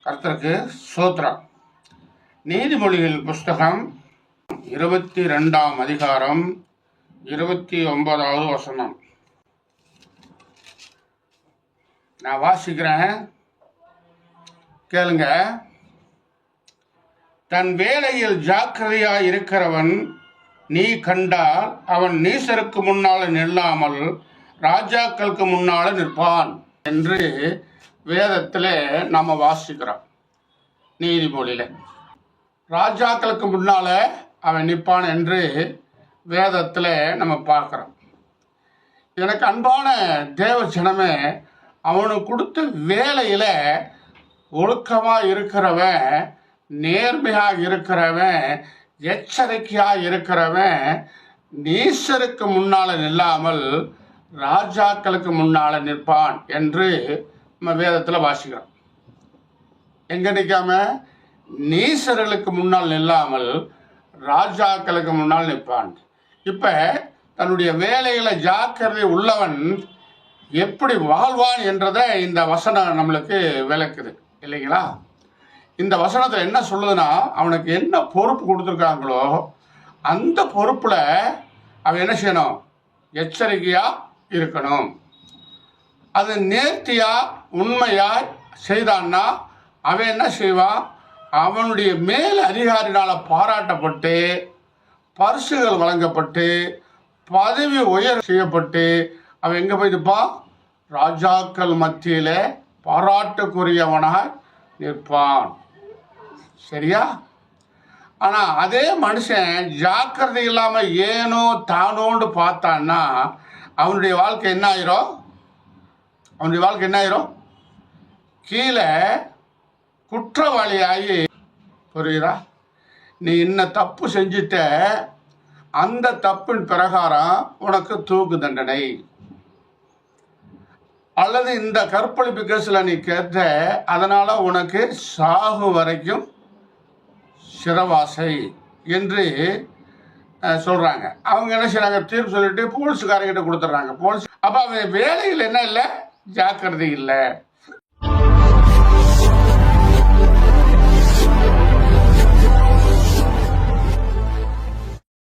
கர்த்தருக்கு ஸ்தோத்திரம். நீதிமொழிகள் புஸ்தகம் 22ஆம் அதிகாரம் 29வது வசனம். நான் வாசிக்கிறேன், கேளுங்க. தன் வேலையில் ஜாக்கிரதையாய் இருக்கிறவன் நீ கண்டால் அவன் நீசருக்கு முன்னால நில்லாமல் ராஜாக்களுக்கு முன்னால நிற்பான் என்று வேதத்தில் நம்ம வாசிக்கிறோம். நீதிமொழியில் ராஜாக்களுக்கு முன்னால அவன் நிற்பான் என்று வேதத்தில் நம்ம பார்க்குறோம். எனக்கு அன்பான தேவ ஜனமே, அவனுக்கு கொடுத்த வேலையில் ஒழுக்கமாக இருக்கிறவன், நேர்மையாக இருக்கிறவன், எச்சரிக்கையாக இருக்கிறவன் நீசருக்கு முன்னால் நில்லாமல் ராஜாக்களுக்கு முன்னால் நிற்பான் என்று நம்ம வேதத்தில் வாசிக்கிறோம். எங்கே நிற்காம? நீசர்களுக்கு முன்னால் நில்லாமல் ராஜாக்களுக்கு முன்னால் நிற்பான். இப்போ தன்னுடைய வேலைகளை ஜாக்கிரதை உள்ளவன் எப்படி வாழ்வான் என்றதை இந்த வசனம் நம்மளுக்கு விளக்குது இல்லைங்களா? இந்த வசனத்தில் என்ன சொல்லுதுன்னா, அவனுக்கு என்ன பொறுப்பு கொடுத்துருக்காங்களோ அந்த பொறுப்பில் அவன் என்ன செய்யணும்? எச்சரிக்கையாக இருக்கணும். அது நேர்த்தியாக உண்மையாய் செய்தான்னா அவன் என்ன செய்வான்? அவனுடைய மேல் அதிகாரினால் பாராட்டப்பட்டு, பரிசுகள் வழங்கப்பட்டு, பதவி உயர் செய்யப்பட்டு அவன் எங்கே போயிருப்பான்? ராஜாக்கள் மத்தியில் பாராட்டுக்குரியவனாய் நிற்பான். சரியா? ஆனால் அதே மனுஷன் ஜாக்கிரதை இல்லாமல் ஏனோ தானோண்டு பார்த்தான்னா அவனுடைய வாழ்க்கை என்ன ஆயிரும்? அவனுடைய வாழ்க்கை என்ன ஆயிரும்? கீழே குற்றவாளியாகி, புரியுதா? நீ இன்ன தப்பு செஞ்சுட்ட, அந்த தப்பின் பிரகாரம் உனக்கு தூக்கு தண்டனை, அல்லது இந்த கற்பழிப்பு கேஸில் நீ கேட்ட அதனால் உனக்கு சாகு வரைக்கும் சிறைவாசை என்று சொல்கிறாங்க. அவங்க என்ன செய்கிறாங்க? தீர்ப்பு சொல்லிட்டு போலீஸுக்காரங்கிட்ட கொடுத்துட்றாங்க. போலீஸ் அப்போ அவன் வேலையில் என்ன இல்லை? ஜாக்கிரதை இல்லை.